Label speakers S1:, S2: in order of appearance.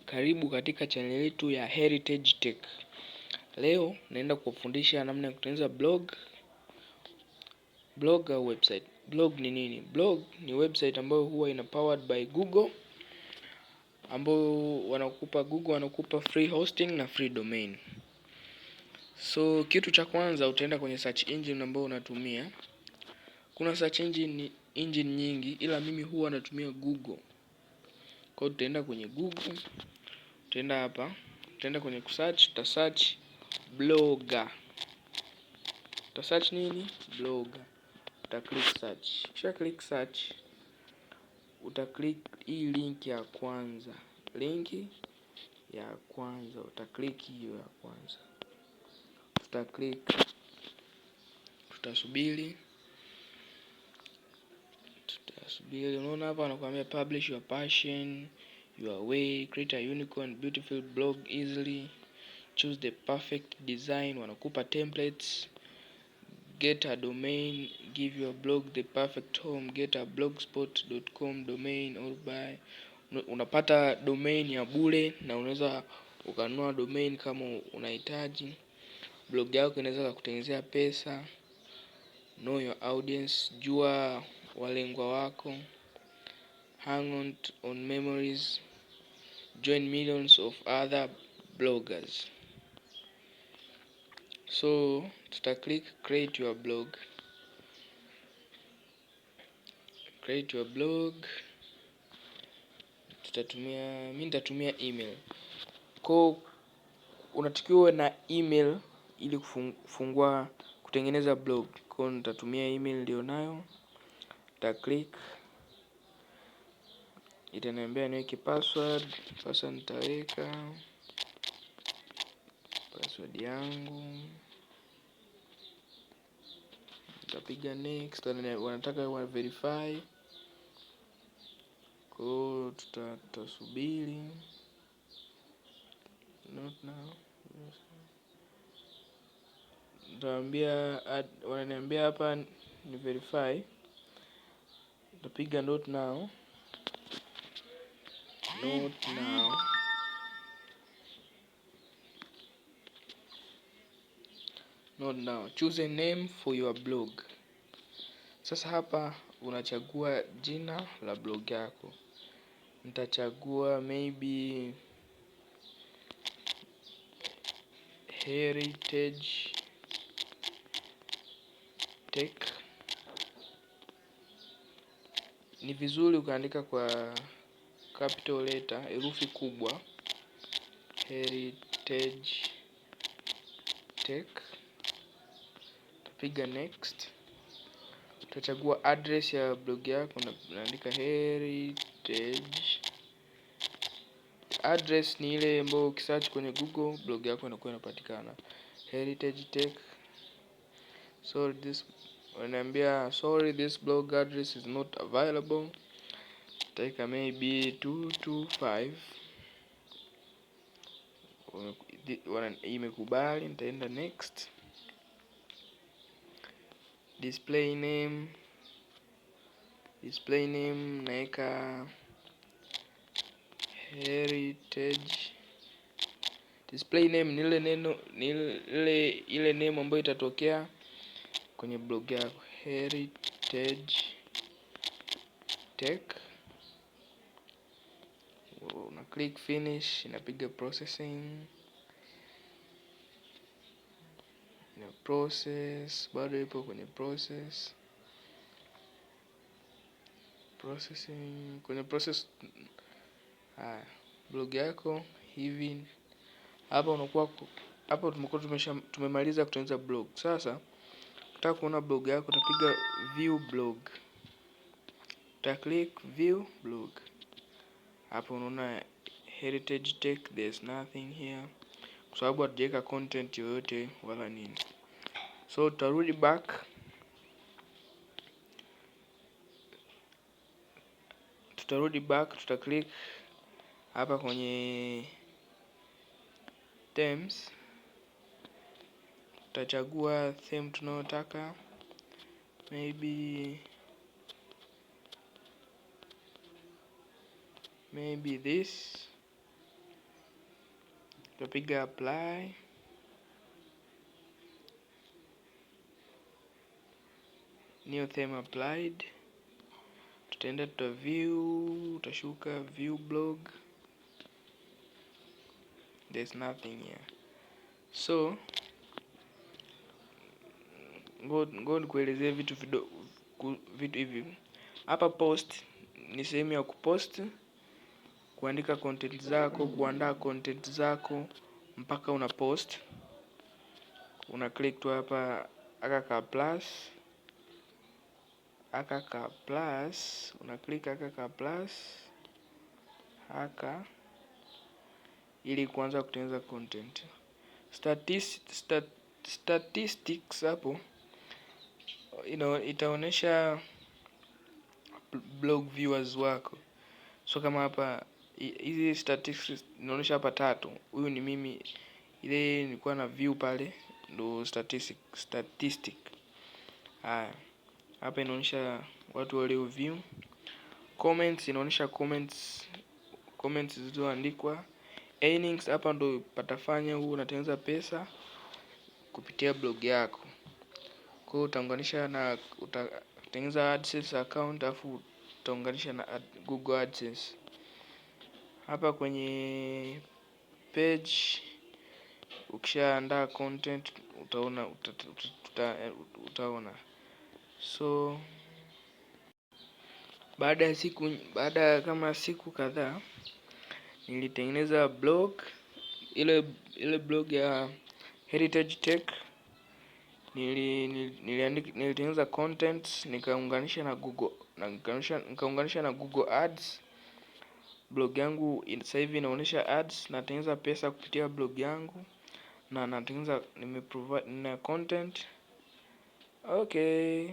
S1: Karibu katika channel yetu ya Heritage Tech. Leo naenda kufundisha namna ya kutengeneza blog au website. Blog ni nini? Blog ni website ambayo huwa ina powered by Google, ambayo Google wanakupa free hosting na free domain. So kitu cha kwanza utaenda kwenye search engine ambayo unatumia. Kuna search engine nyingi, ila mimi huwa natumia Google. Kwa hiyo utaenda kwenye Google, utaenda hapa, utaenda kwenye search blogger. Search nini? Blogger. Click search. Kisha click search, click hii link ya kwanza. Click hiyo ya kwanza. Click. Tutasubiri. Unaona hapa anakuambia publish your passion, your way, create a unique and beautiful blog easily, choose the perfect design, wanakupa templates, get a domain, give your blog the perfect home, get a blogspot.com domain or buy. Unapata domain ya bure na unaweza ukanunua domain kama unahitaji. Blog yako inaweza kukutengenezea pesa. Know your audience, jua walengwa wako. Hang on memories, join millions of other bloggers. So click create your blog. Create your blog. Mimi nitatumia email. Kwa unatakiwa na email ili kufungua kutengeneza blog. Kwa nitatumia email nilionayo. Click. Itaniambia niweke password nitaweka password yangu. Nitapiga next, wanataka wa verify. Kwa hiyo tutasubiri. Not now. Wananiambia hapa ni verify. Nitapiga not now. Not now. Choose a name for your blog. Sasa hapa unachagua jina la blog yako. Nitachagua maybe Heritage Tech. Ni vizuri ukaandika kwa capital letter, herufi kubwa. Heritage Tech. Piga next. Utachagua address ya blog yako, unaandika Heritage. Address ni ile ambayo ukisearch kwenye Google blog yako inakuwa inapatikana. Heritage Tech. Sorry, this blog address is not available. Take maybe 225. Imekubali, nitaenda next. Display name naeka Heritage. Display name ni ile name ambayo itatokea kwenye blog yako. Heritage Tech. Una click finish, inapiga processing. Bado ipo kwenye kwenye process. Blog yako hivi hapa tumemaliza kutengeneza blog. Sasa nataka kuona blog yako, utapiga view blog. Click view blog. Hapo unaona Heritage Tech, there's nothing here kwa sababu hatujaweka content yoyote wala nini. So tutarudi back. Click hapa kwenye themes. Tutachagua theme tunayotaka. Maybe this. tutapiga apply. New theme applied. Tutaenda view, utashuka view blog. There's nothing here. So ngoja nikuelezee vitu hivi. Hapa post ni sehemu ya kupost, kuandika content zako, kuandaa content zako mpaka una post. Una click tu hapa aka plus, una click aka plus ili kuanza kutengeneza content. Statistics hapo itaonesha blog viewers wako. So kama hapa hizi statistics inaonesha hapa 3. Huyu ni mimi, ile nilikuwa na view pale ndo statistic. Hapa inaonesha watu walio view. Comments inaonesha comments zilizoandikwa. Earnings hapa ndo patafanya huu unatengeneza pesa kupitia blog yako. Kwa hiyo utatengeneza AdSense account afu utaunganisha na Google AdSense. Hapa kwenye page ukishaandaa content utaona. So baada kama siku kadhaa nilitengeneza blog, ile blog ya Heritage Tech. Nilitengeneza content nikaunganisha na Google Ads. Blog yangu sasa hivi inaonesha ads, natengeneza pesa kupitia blog yangu na natengeneza nimeprovide na content. Okay.